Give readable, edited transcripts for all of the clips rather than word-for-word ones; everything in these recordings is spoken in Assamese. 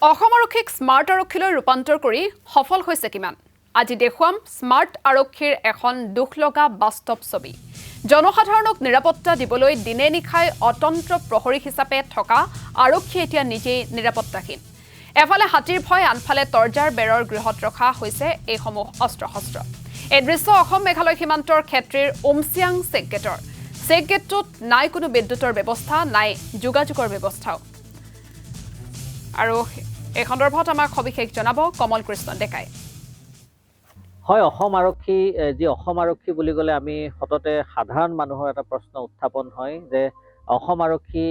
অসম আৰক্ষীক স্মাৰ্ট আৰক্ষীলৈ ৰূপান্তৰ কৰি সফল হৈছে কিমান আজি দেখুৱাম স্মাৰ্ট আৰক্ষীৰ এখন দুখলগা বাস্তৱ ছবি জনসাধাৰণক নিৰাপত্তা দিবলৈ দিনে নিশাই অতন্ত্ৰ প্ৰহৰী হিচাপে থকা আৰক্ষী এতিয়া নিজেই নিৰাপত্তাহীন এফালে হাতীৰ ভয় আনফালে তৰ্জাৰ বেৰৰ গৃহত ৰখা হৈছে এই সমূহ অস্ত্ৰ-শস্ত্ৰ এই দৃশ্য অসম মেঘালয় সীমান্তৰ ক্ষেত্ৰীৰ উমচিয়াং চেকগেটটোত নাই কোনো বিদ্যুতৰ ব্যৱস্থা নাই যোগাযোগৰ ব্যৱস্থাও আৰু এই সন্দৰ্ভত আমাক সবিশেষ জনাব কমল কৃষ্ণ ডেকাই হয় অসম আৰক্ষী যি অসম আৰক্ষী বুলি গলে আমি হততে সাধাৰণ মানুহৰ এটা প্ৰশ্ন উত্থাপন হয় যে অসম আৰক্ষী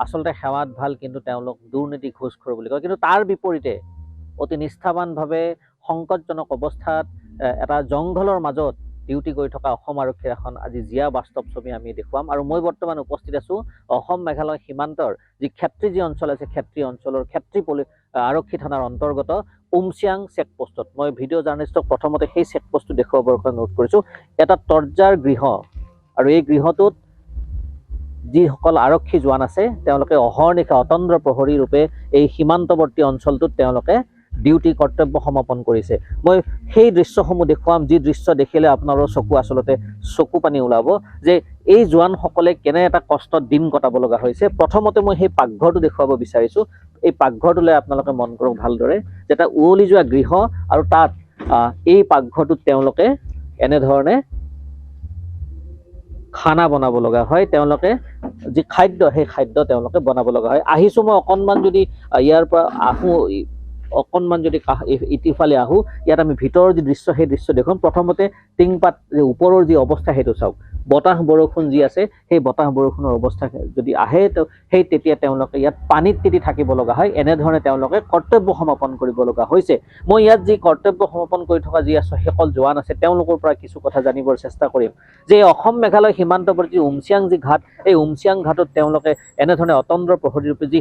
আসলতে সেৱাত ভাল কিন্তু তেওঁলোক দুৰ্নীতি ঘুষখোৰ বুলি কয় কিন্তু তাৰ বিপৰীতে অতি নিষ্ঠাবানভাৱে সংকটজনক অৱস্থাত এটা জংঘলৰ মাজত ডিউটি কৰি থকা অসম আৰক্ষীৰ এখন আজি জিয়া বাস্তৱ ছবি আমি দেখুৱাম আৰু মই বৰ্তমান উপস্থিত আছো অসম মেঘালয় সীমান্তৰ যি ক্ষেত্ৰী যি অঞ্চল আছে ক্ষেত্ৰী অঞ্চলৰ ক্ষেত্ৰী আৰক্ষী থানাৰ অন্তৰ্গত উমচিয়াং চেকপোষ্টত মই ভিডিঅ' জাৰ্নেলিষ্টক প্ৰথমতে সেই চেকপোষ্টটো দেখুৱাবৰ কাৰণে অনুৰোধ কৰিছোঁ এটা তৰ্জাৰ গৃহ আৰু এই গৃহটোত যিসকল আৰক্ষী জোৱান আছে তেওঁলোকে অহৰ্নিশা অতন্দ্ৰ প্ৰহৰী ৰূপে এই সীমান্তৱৰ্তী অঞ্চলটোত তেওঁলোকে ডিউটি কৰ্তব্য সমাপন কৰিছে মই সেই দৃশ্যসমূহ দেখুৱাম যি দৃশ্য দেখিলে আপোনালোকৰ চকু পানী ওলাব যে এই জোৱানসকলে কেনে এটা কষ্টত দিন কটাব লগা হৈছে প্ৰথমতে মই সেই পাকঘৰটো দেখুৱাব বিচাৰিছো এই পাকঘৰটোলৈ আপোনালোকে মন কৰক ভালদৰে যেটা উৱলি যোৱা গৃহ আৰু তাত এই পাকঘৰটোত তেওঁলোকে এনেধৰণে খানা বনাব লগা হয় তেওঁলোকে যি খাদ্য সেই খাদ্য তেওঁলোকে বনাব লগা হয় আহিছো মই অকণমান যদি ইয়াৰ পৰা আহো অকণমান যদি ইতিফালে আহো ইয়াত আমি ভিতৰৰ যি দৃশ্য সেই দৃশ্য দেখোন প্ৰথমতে টিংপাত ওপৰৰ যি অৱস্থা সেইটো চাওক বতাহ বৰষুণ যি আছে সেই বতাহ বৰষুণৰ অৱস্থা যদি আহে সেই তেতিয়া তেওঁলোকে ইয়াত পানীত তিতি থাকিব লগা হয় এনেধৰণে তেওঁলোকে কৰ্তব্য সমাপন কৰিব লগা হৈছে মই ইয়াত যি কৰ্তব্য সমাপন কৰি থকা যি সকল জোৱান আছে তেওঁলোকৰ পৰা কিছু কথা জানিবৰ চেষ্টা কৰিম যে অসম মেঘালয় সীমান্তৱৰ্তী উমচিয়াং যি ঘাট এই উমচিয়াং ঘাটত তেওঁলোকে এনেধৰণে অতন্দ্ৰ প্ৰহৰী ৰূপে যি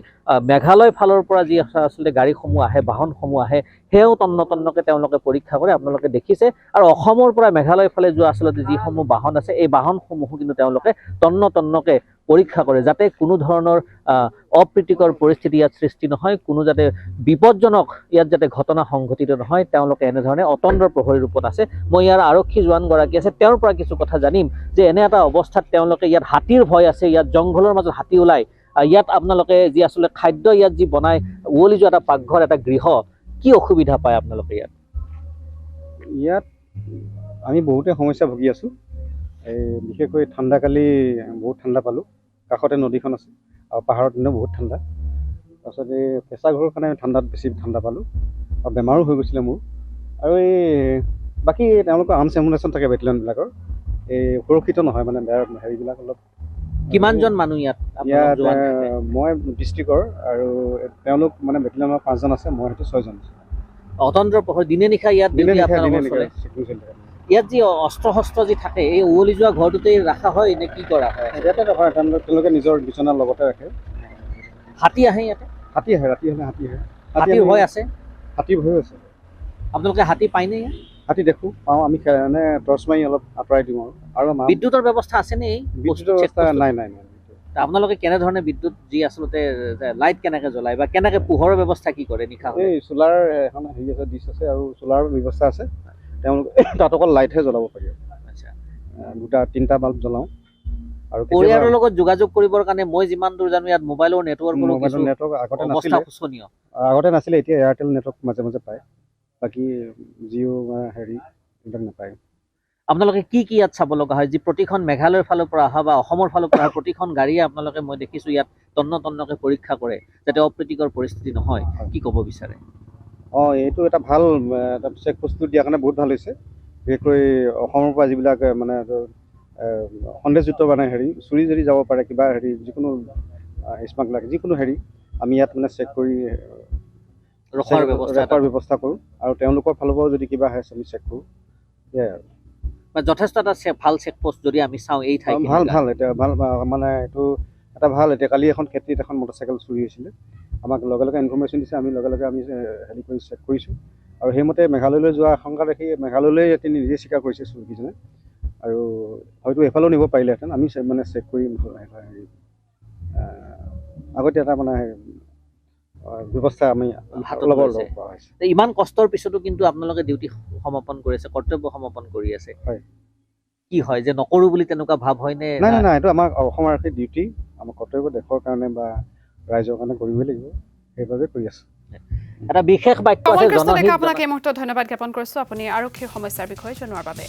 মেঘালয় ফালৰ পৰা যি আচলতে গাড়ীসমূহ আহে বাহনসমূহ আহে সেও তন্নতন্নকে তেওঁলোকে পৰীক্ষা কৰে আপোনালোকে দেখিছে আৰু অসমৰ পৰা মেঘালয় ফালে যোৱা আচলতে যিসমূহ বাহন আছে এই বাহনসমূহো কিন্তু তেওঁলোকে তন্নতন্নকে পৰীক্ষা কৰে যাতে কোনো ধৰণৰ অপ্ৰীতিকৰ পৰিস্থিতি ইয়াত সৃষ্টি নহয় কোনো যাতে বিপদজনক ইয়াত যাতে ঘটনা সংঘটিত নহয় তেওঁলোকে এনেধৰণে অতন্দ্ৰ প্ৰহৰী ৰূপত আছে মই ইয়াৰ আৰক্ষী জোৱানগৰাকী আছে তেওঁৰ পৰা কিছু কথা জানিম যে এনে এটা অৱস্থাত তেওঁলোকে ইয়াত হাতীৰ ভয় আছে ইয়াত জংঘলৰ মাজত হাতী ওলাই ইয়াত আপোনালোকে যি আসলে খাদ্য ইয়াত যি বনাই উৱলি যোৱা এটা পাকঘৰ এটা গৃহ কি অসুবিধা পায় আপোনালোকে ইয়াত আমি বহুতে সমস্যা ভুগি আছো বিশেষকৈ ঠাণ্ডাকালি বহুত ঠাণ্ডা পালোঁ কাষতে নদীখন আছে আৰু পাহাৰৰ দিনো বহুত ঠাণ্ডা তাৰপিছত এই কেঁচা ঘৰৰ কাৰণে ঠাণ্ডাত বেছি ঠাণ্ডা পালোঁ আৰু বেমাৰো হৈ গৈছিলে মোৰ আৰু এই বাকী তেওঁলোকৰ আৰ্মছ এমুনেশ্যন থাকে বেটেলিয়নবিলাকৰ এই সুৰক্ষিত নহয় মানে হেৰিবিলাক অলপ কিমানজন মানুহ ইয়াত মই ডিষ্ট্ৰিক্টৰ আৰু তেওঁলোক মানে বেটেলিয়নৰ 5জন আছে মই হয়তো 6জন অতন্দ্ৰ প্ৰহৰী দিনে নিশা ইয়াত ইয়াত যি অস্ত্ৰ শস্ত্ৰ যি থাকে এই উৱলি যোৱা ঘৰটোতে ৰখা হয় নে কি কৰা হয় ইয়াতে ৰখা হয় তেওঁলোকে নিজৰ বিচনাৰ লগতে ৰাখে হাতী আহে ইয়াতে হাতী আহে ৰাতি হ'লে হাতীৰ ভয় আছে হাতীৰ ভয় আছে আপোনালোকে হাতী পায়নে হাতী দেখো পাওঁ আমি এনে টৰ্চ মাৰি অলপ আঁতৰাই দিওঁ আৰু বিদ্যুতৰ ব্যৱস্থা আছেনে এই বিদ্যুতৰ ব্যৱস্থা নাই আপোনালোকে কেনেধৰণে বিদ্যুৎ যি আচলতে লাইট কেনেকে জ্বলায় বা কেনেকে পোহৰৰ ব্যৱস্থা কি কৰে নিশা এই চোলাৰ এখন হেৰি আছে ডিছ আছে আৰু চোলাৰ ব্যৱস্থা আছে তেওঁলোকে তাত অকল লাইটহে জ্বলাব পাৰি আচ্ছা 2-3টা বাল্ব জ্বলাওঁ আৰু পৰিয়ালৰ লগত যোগাযোগ কৰিবৰ কাৰণে মই যিমান দূৰ জানো ইয়াত মোবাইলৰ নেটৱৰ্ক আগতে নাছিলে এতিয়া এয়াৰটেল নেটৱৰ্ক মাজে মাজে পায় বাকী জিঅ' হেৰি এইবিলাক নাপায় আপোনালোকে কি ইয়াত চাব লগা হয় যি প্ৰতিখন মেঘালয়ৰ ফালৰ পৰা অহা বা অসমৰ ফালৰ পৰা প্ৰতিখন গাড়ীয়ে আপোনালোকে মই দেখিছোঁ ইয়াত তন্নতন্নকে পৰীক্ষা কৰে যাতে অপ্ৰীতিকৰ পৰিস্থিতি নহয় কি ক'ব বিচাৰে এইটো এটা ভাল এটা চেক পোষ্টটো দিয়াৰ কাৰণে বহুত ভাল হৈছে বিশেষকৈ অসমৰ পৰা যিবিলাক মানে সন্দেহযুক্ত মানে হেৰি চুৰি যদি যাব পাৰে কিবা হেৰি যিকোনো স্মাগলাৰ যিকোনো হেৰি আমি ইয়াত মানে চেক কৰি ৰখাৰ ব্যৱস্থা কৰোঁ আৰু তেওঁলোকৰ ফালৰ পৰাও যদি কিবা হয় আমি চেক কৰোঁ সেয়াই আৰু যথেষ্ট এটা ভাল চেক পোষ্ট যদি আমি চাওঁ এই ঠাই ভাল এতিয়া ভাল মানে এইটো এটা ভাল এতিয়া কালি এখন খেতিত এখন মটৰচাইকেল চুৰি হৈছিলে আমাক লগে লগে ইনফৰ্মেশ্যন দিছে আমি লগে লগে আমি হেৰি কৰি চেক কৰিছোঁ আৰু সেইমতে মেঘালয়লৈ যোৱা আশংকা দেখি মেঘালয়লৈ তিনি নিজে স্বীকাৰ কৰিছে চুৰিকেইজনে আৰু হয়তো এফালেও নিব পাৰিলেহেঁতেন আমি মানে চেক কৰি হেৰি আগতে এটা মানে ব্যৱস্থা আমি হাতত ল'ব লৈছে। পৰা হৈছে। তে ইমান কষ্টৰ পিছতো কিন্তু আপোনালোকে ডিউটি সমাপন কৰি আছে, কৰ্তব্য সমাপন কৰি আছে। হয়। কি হয় যে নকৰো বুলি তেনেকুৱা ভাৱ হয়নে? নাই নাই নাই, এইটো আমাৰ অসম আৰক্ষীৰ ডিউটি, আমাৰ কৰ্তব্য দেশৰ কাৰণে বা ৰাইজৰ কাৰণে কৰিবই লাগিব, সেইবাবে কৰি আছোঁ। এটা বিশেষ বাক্য কমল আছে কৃষ্ণ ডেকা, জনহিত আপোনাক এই মুহূৰ্তত ধন্যবাদ জ্ঞাপন কৰিছোঁ আপুনি আৰক্ষীৰ সমস্যাৰ বিষয়ে জনোৱাৰ বাবে।